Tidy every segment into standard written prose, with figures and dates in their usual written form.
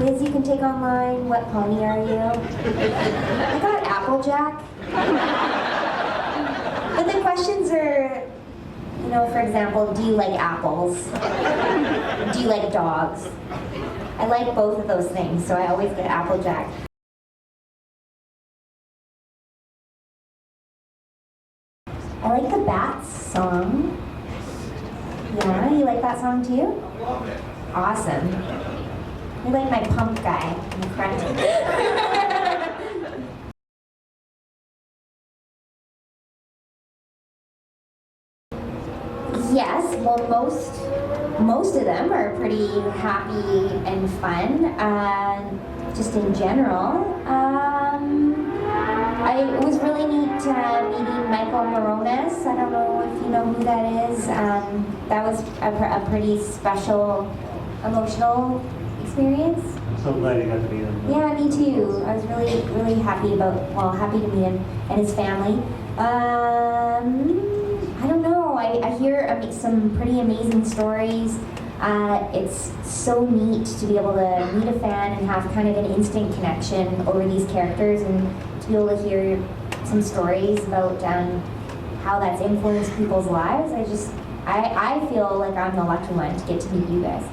quiz you can take online. What pony are you? I got Applejack. But the questions are, you know, for example, do you like apples? Do you like dogs? I like both of those things, so I always get Applejack. I like the Bats song. Yeah, you like that song too? Awesome. I like my pump guy in the front. Yes, well most of them are pretty happy and fun. Just in general. It was really neat meeting Michael Moronis. I don't know if you know who that is. That was a pretty special, emotional experience. I'm so glad you got to meet him. Yeah, me too. I was really happy happy to meet him and his family. I don't know. I hear some pretty amazing stories. It's so neat to be able to meet a fan and have kind of an instant connection over these characters, and to be able to hear some stories about how that's influenced people's lives. I feel like I'm the lucky one to get to meet you guys.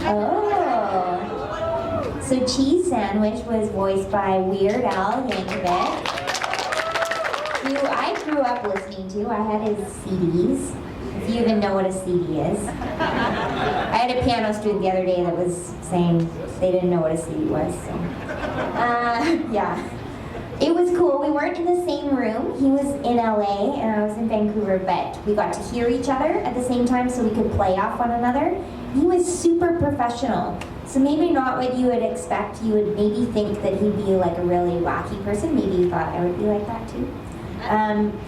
Oh, so Cheese Sandwich was voiced by Weird Al Yankovic, who I grew up listening to. I had his CDs, if you even know what a CD is. I had a piano student the other day that was saying they didn't know what a CD was. So. Yeah. It was cool. We weren't in the same room. He was in LA and I was in Vancouver, but we got to hear each other at the same time so we could play off one another. He was super professional. So maybe not what you would expect. You would maybe think that he'd be like a really wacky person. Maybe you thought I would be like that too.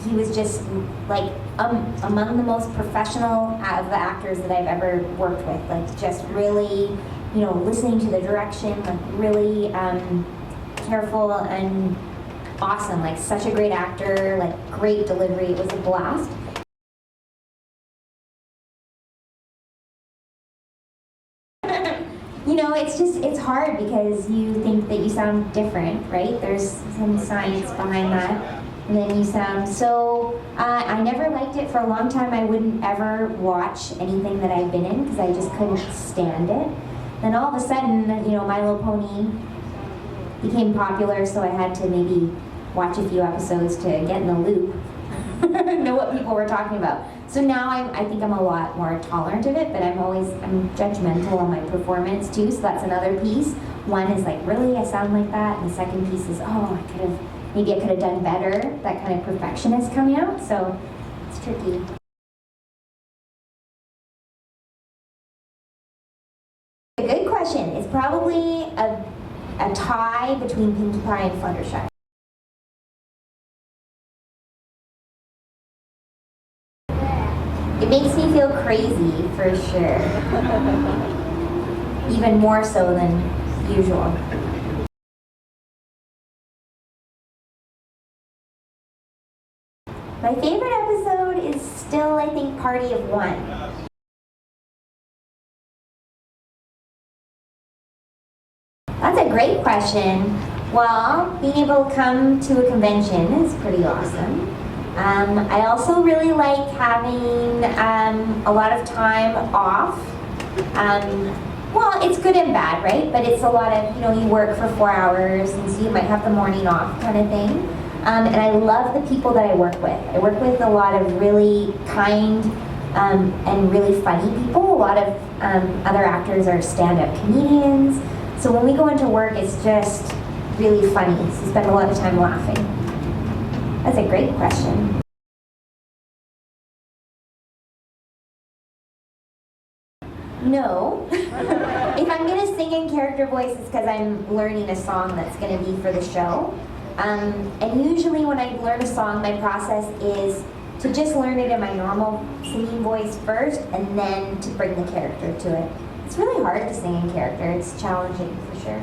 He was just like among the most professional of the actors that I've ever worked with. Like just really, you know, listening to the direction, like really careful and awesome. Like such a great actor, like great delivery. It was a blast. You know, it's hard because you think that you sound different, right? There's some science behind that. And then you sound so, I never liked it for a long time. I wouldn't ever watch anything that I've been in because I just couldn't stand it. Then all of a sudden, you know, My Little Pony became popular, so I had to maybe watch a few episodes to get in the loop, know what people were talking about. So now I think I'm a lot more tolerant of it, but I'm judgmental on my performance too, so that's another piece. One is like, really, I sound like that? And the second piece is, oh, maybe I could have done better. That kind of perfectionist coming out, so it's tricky. A good question. It's probably a tie between Pinkie Pie and Fluttershy. It makes me feel crazy, for sure. Even more so than usual. My favorite episode is still, I think, Party of One. That's a great question. Well, being able to come to a convention is pretty awesome. I also really like having a lot of time off. Well, it's good and bad, right? But it's a lot of, you know, you work for 4 hours, and so you might have the morning off kind of thing. And I love the people that I work with. I work with a lot of really kind and really funny people. A lot of other actors are stand-up comedians. So when we go into work, it's just really funny. So we spend a lot of time laughing. That's a great question. No. If I'm going to sing in character voice, it's because I'm learning a song that's going to be for the show. And usually when I learn a song, my process is to just learn it in my normal singing voice first, and then to bring the character to it. It's really hard to sing in character. It's challenging, for sure.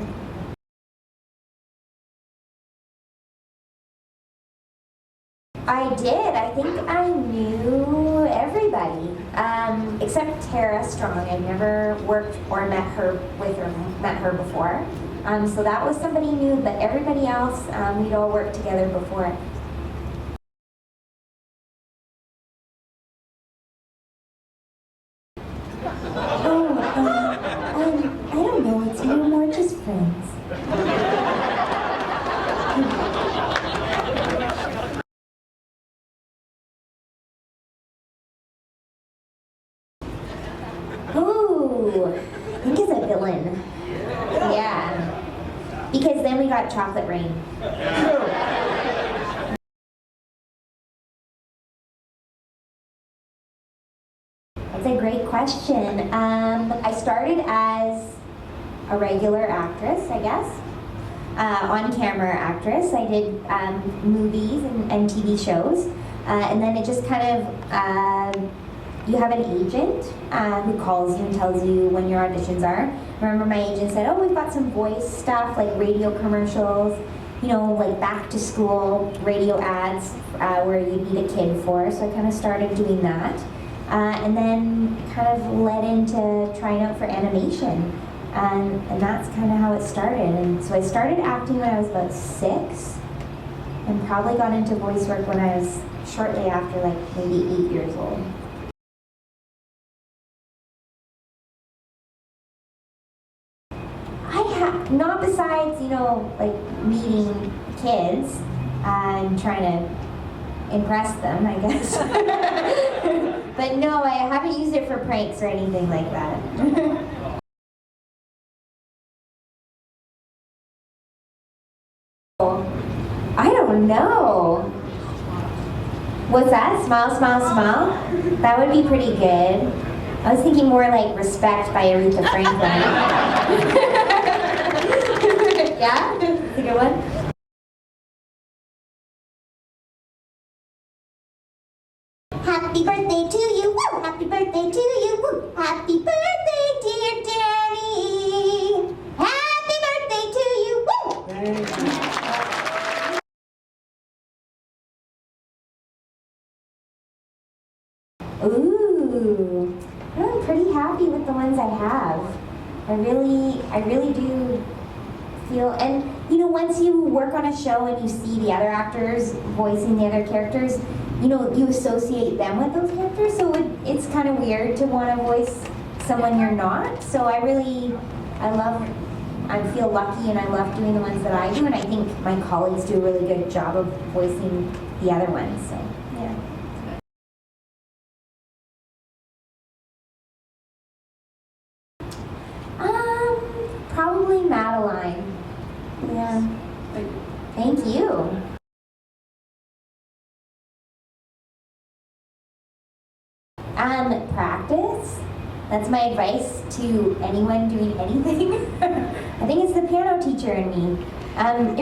I did. I think I knew everybody, except Tara Strong. I'd never worked or met her before. So that was somebody new, but everybody else, we'd all worked together before. I don't know, it's more just friends. Ooh, I think it's a villain. Yeah. Because then we got chocolate rain. That's a great question. I started as a regular actress, I guess. On-camera actress. I did movies and TV shows. And then it just kind of, you have an agent who calls you and tells you when your auditions are. I remember my agent said, oh, we've got some voice stuff, like radio commercials, you know, like back to school radio ads where you need a kid for. So I kind of started doing that. And then kind of led into trying out for animation. And that's kind of how it started. And so I started acting when I was about 6 and probably got into voice work when I was shortly after, like maybe 8 years old. Not besides, you know, like meeting kids and trying to impress them, I guess. But no, I haven't used it for pranks or anything like that. I don't know. What's that? Smile, smile, smile? That would be pretty good. I was thinking more like Respect by Aretha Franklin. Yeah? That's a good one. Happy birthday to you, woo! Happy birthday to you, woo! Happy birthday, dear Danny! Happy birthday to you, woo! Ooh, I'm pretty happy with the ones I have. I really do feel, and you know, once you work on a show and you see the other actors voicing the other characters, you know, you associate them with those characters, so it's kind of weird to want to voice someone you're not. So I feel lucky and I love doing the ones that I do, and I think my colleagues do a really good job of voicing the other ones, so yeah. Probably Madeline. Yeah. Thank you. Practice. That's my advice to anyone doing anything. I think it's the piano teacher in me.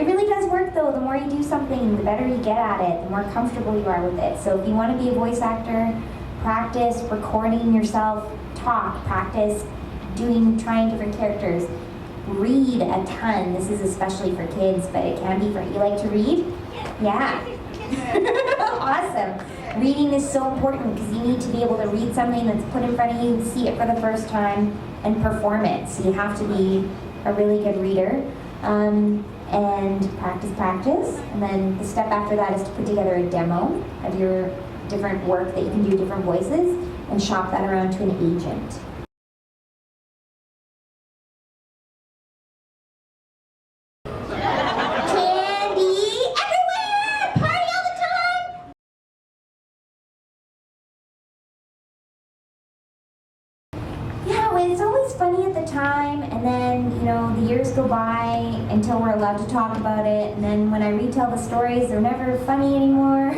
It really does work though. The more you do something, the better you get at it, the more comfortable you are with it. So if you want to be a voice actor, practice recording yourself talk, practice trying different characters. Read a ton. This is especially for kids, but it can be for, you like to read? Yeah. Awesome. Reading is so important because you need to be able to read something that's put in front of you, see it for the first time, and perform it. So you have to be a really good reader. And practice. And then the step after that is to put together a demo of your different work that you can do different voices and shop that around to an agent. It's always funny at the time, and then, you know, the years go by until we're allowed to talk about it, and then when I retell the stories, they're never funny anymore.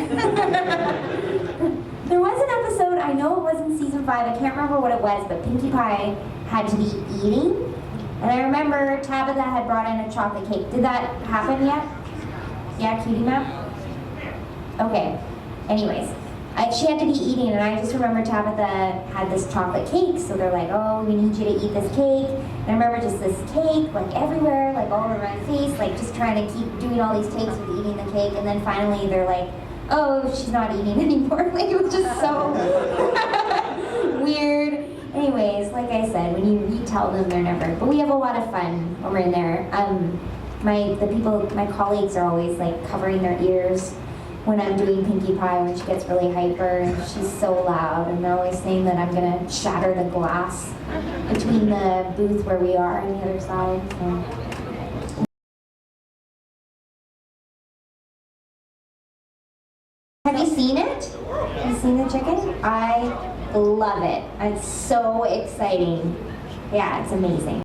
There was an episode, I know it was in season 5, I can't remember what it was, but Pinkie Pie had to be eating, and I remember Tabitha had brought in a chocolate cake. Did that happen yet? Yeah, cutie map? Okay, anyways. She had to be eating, and I just remember Tabitha had this chocolate cake, so they're like, oh, we need you to eat this cake. And I remember just this cake, like everywhere, like all over my face, like just trying to keep doing all these takes with eating the cake, and then finally they're like, oh, she's not eating anymore. Like, it was just so weird. tell them they're never. But we have a lot of fun when we're in there. My colleagues are always like covering their ears when I'm doing Pinkie Pie when she gets really hyper and she's so loud, and they're always saying that I'm gonna shatter the glass between the booth where we are and the other side. So. Have you seen it? Have you seen the chicken? I love it. It's so exciting. Yeah, it's amazing.